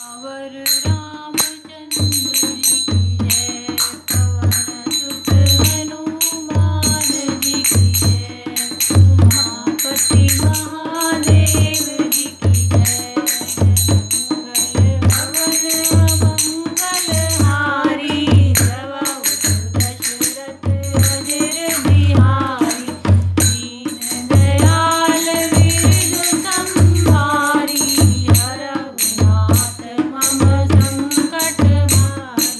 Our Ramchandra ji की जय, पवन सुत हनुमान जी की जय, उमापति महादेव जी की जय। मंगल भवन मंगलहारी, जवौ दशरथ अजर बिहारी, दीन दयाल विरजु संहारी, हरहु नाथ मम संकट हारी।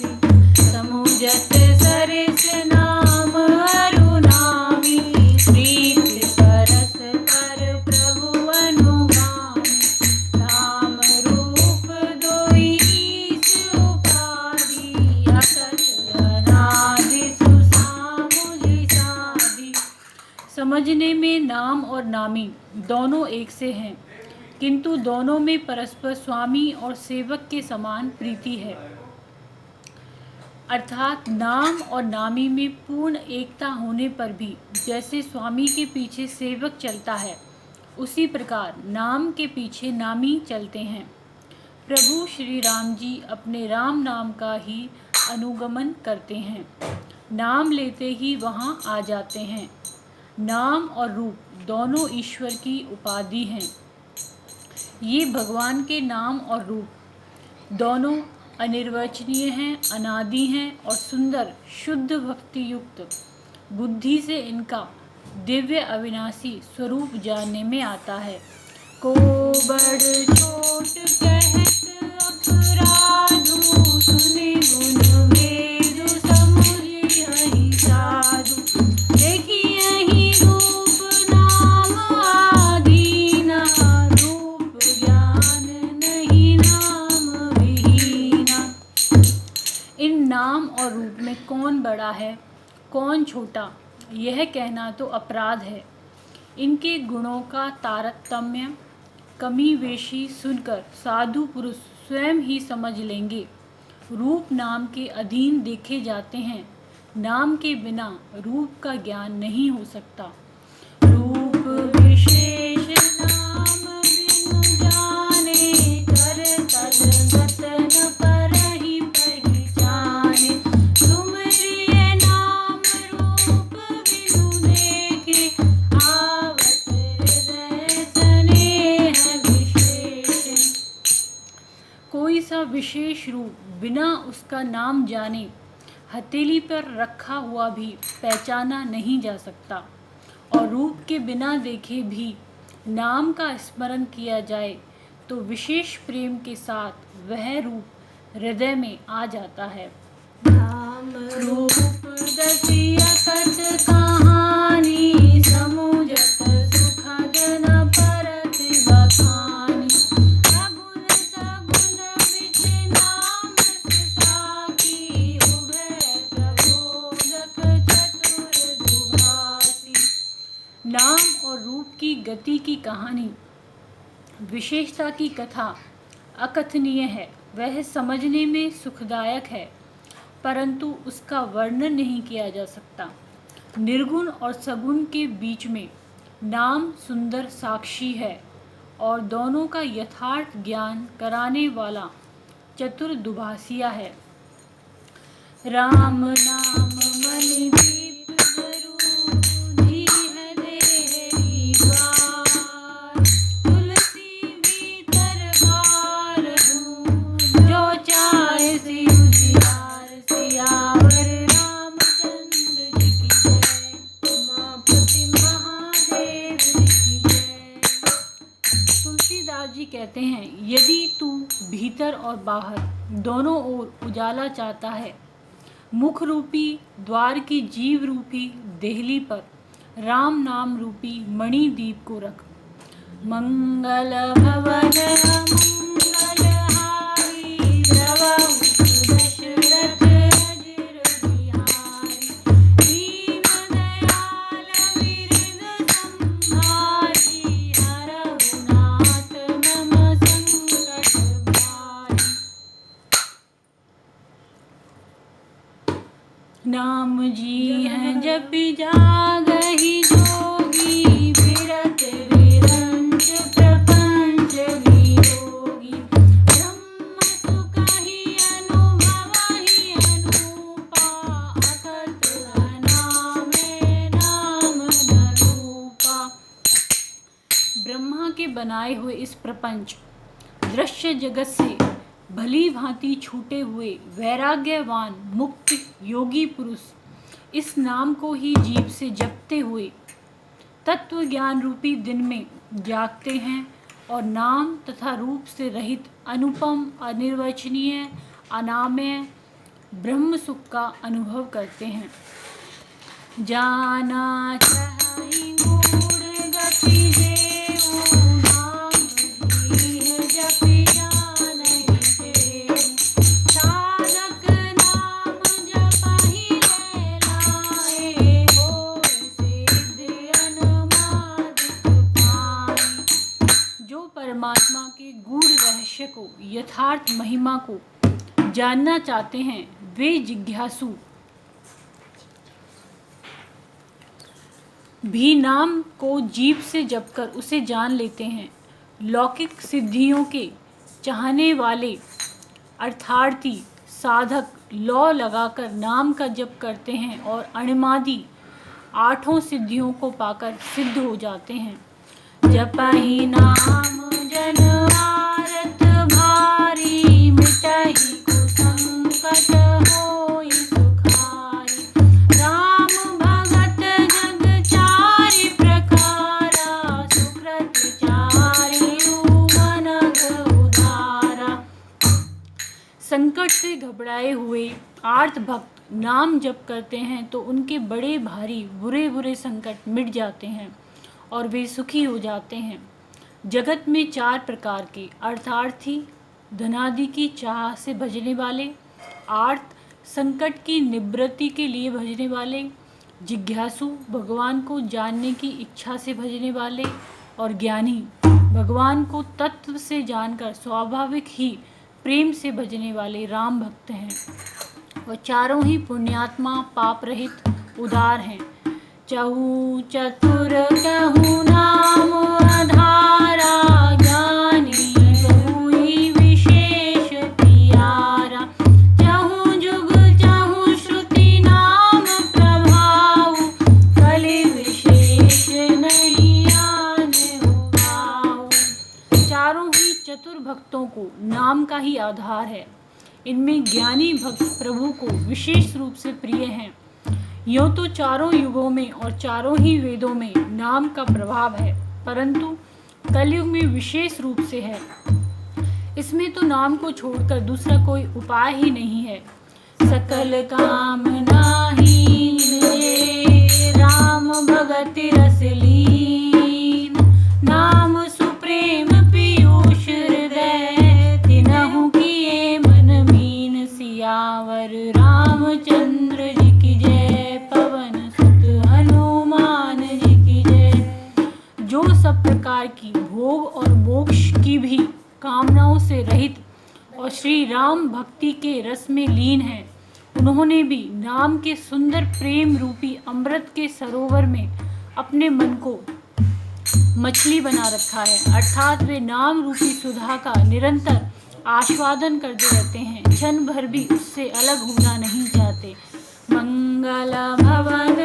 समुझत सरिस नाम अरुणामी, प्रीति परस पर प्रभु अनुगामी। राम रूप दोई ईस उपाधि, अकथ अनादि सुसामुझि साधि। समझने में नाम और नामी दोनों एक से हैं, किंतु दोनों में परस्पर स्वामी और सेवक के समान प्रीति है। अर्थात नाम और नामी में पूर्ण एकता होने पर भी जैसे स्वामी के पीछे सेवक चलता है, उसी प्रकार नाम के पीछे नामी चलते हैं। प्रभु श्री राम जी अपने राम नाम का ही अनुगमन करते हैं, नाम लेते ही वहाँ आ जाते हैं। नाम और रूप दोनों ईश्वर की उपाधि हैं। ये भगवान के नाम और रूप दोनों अनिर्वचनीय हैं, अनादि हैं और सुंदर शुद्ध भक्ति युक्त बुद्धि से इनका दिव्य अविनाशी स्वरूप जानने में आता है। को बड़ छोट कहत अपराधु, सुनि गुण वेदु समुझि हहि साधु। देखियहि रूप नाम आदीना, रूप ज्ञान नहीं नाम विहीना। इन नाम और रूप में कौन बड़ा है कौन छोटा, यह कहना तो अपराध है। इनके गुणों का तारतम्य कमी वेशी सुनकर साधु पुरुष स्वयं ही समझ लेंगे। रूप नाम के अधीन देखे जाते हैं, नाम के बिना रूप का ज्ञान नहीं हो सकता। रूप विशेष नाम बिनु जाने, कर तलगत न परहि पहिचाने। तुमरिय नाम रूप बिनु देखे, आवत हृदय स्नेह विशेष। कोई सा विशेष रूप बिना उसका नाम जाने हथेली पर रखा हुआ भी पहचाना नहीं जा सकता, और रूप के बिना देखे भी नाम का स्मरण किया जाए तो विशेष प्रेम के साथ वह रूप हृदय में आ जाता है। नाम रूप दसी अकथ कहानी, समुझत सुखद न परत बखानी। अगुन सगुन बिच नाम साखी, उभय प्रबोधक चतुर दुभाषी। नाम और रूप की गति की कहानी, विशेषता की कथा अकथनीय है। वह समझने में सुखदायक है, परंतु उसका वर्णन नहीं किया जा सकता। निर्गुण और सगुण के बीच में नाम सुंदर साक्षी है, और दोनों का यथार्थ ज्ञान कराने वाला चतुर दुभाषिया है। राम नाम मनि दीप जरूरी है देहरी द्वार, तुलसी भीतर बार हूँ, जो चाहे सिय उजियार। सियावर रामचंद्र जी की जय, उमापति महादेव जी की जय। तुलसीदास जी कहते हैं, यदि तू भीतर और बाहर दोनों ओर उजाला चाहता है, मुख रूपी द्वार की जीव रूपी देहली पर राम नाम रूपी मणि दीप को रख। मंगल भवन मंगलहारी, जवौ दशरथ अजर बिहारी, दीन दयाल विरद संहारी, हरहु नाथ मम संकट हारी। नाम जी हैं जपि जागहि जोगी, फिरत विरंच प्रपंच वियोगी। ब्रह्म बनाए हुए इस प्रपंच दृश्य जगत से भली भांति छूटे हुए वैराग्यवान मुक्त योगी पुरुष इस नाम को ही जीभ से जपते हुए तत्व ज्ञान रूपी दिन में जागते हैं और नाम तथा रूप से रहित अनुपम अनिर्वचनीय अनामय ब्रह्म सुख का अनुभव करते हैं। जाना चाहि मूढ़ गति देऊ नाम धीर जपि जानहि देऊ साधक नाम जपहि लैलाए होय सिद्ध अनुमादित पाई। जो परमात्मा के गूढ़ रहस्य को यथार्थ महिमा को जानना चाहते हैं वे जिज्ञासु भी नाम को जीभ से जपकर उसे जान लेते हैं। लौकिक सिद्धियों के चाहने वाले अर्थार्थी साधक लौ लगाकर नाम का जप करते हैं और अणिमादि 8 सिद्धियों को पाकर सिद्ध हो जाते हैं। जपहि नाम जन आरत भारी मिटहि कुसंकट होई सुखारी राम भगत जग चारि प्रकारा सुकृत चारि मनग उदारा। संकट से घबराए हुए आर्त भक्त नाम जप करते हैं तो उनके बड़े भारी बुरे बुरे संकट मिट जाते हैं और वे सुखी हो जाते हैं। जगत में 4 प्रकार के अर्थार्थी धनादि की चाह से भजने वाले, आर्त संकट की निवृत्ति के लिए भजने वाले, जिज्ञासु भगवान को जानने की इच्छा से भजने वाले और ज्ञानी भगवान को तत्व से जानकर स्वाभाविक ही प्रेम से भजने वाले राम भक्त हैं। और चारों ही पुण्यात्मा पाप रहित उदार हैं। चहु चतुर कहु नाम आधारा ज्ञानी बहुई विशेष प्यारा चहु जुग चहु श्रुति नाम प्रभाव कलि विशेष नहीं आने हुआऊ। चारों ही चतुर भक्तों को नाम का ही आधार है। इनमें ज्ञानी भक्त प्रभु को विशेष रूप से प्रिय हैं। यूँ तो चारों युगों में और चारों ही वेदों में नाम का प्रभाव है, परंतु कलयुग में विशेष रूप से है। इसमें तो नाम को छोड़कर दूसरा कोई उपाय ही नहीं है। सकल काम नाहीन जे राम भगति रस लीन नाम सुप्रेम पीयूष हृदय तिनहु किए मन मीन सियावर रामचंद्र जी की जय पवन सुत हनुमान जी की जय। जो सब प्रकार की भोग और मोक्ष की भी कामनाओं से रहित और श्री राम भक्ति के रस में लीन है, उन्होंने भी नाम के सुंदर प्रेम रूपी अमृत के सरोवर में अपने मन को मछली बना रखा है। अर्थात वे नाम रूपी सुधा का निरंतर आस्वादन करते रहते हैं, क्षण भर भी उससे अलग होना नहीं चाहते। मंगल भवन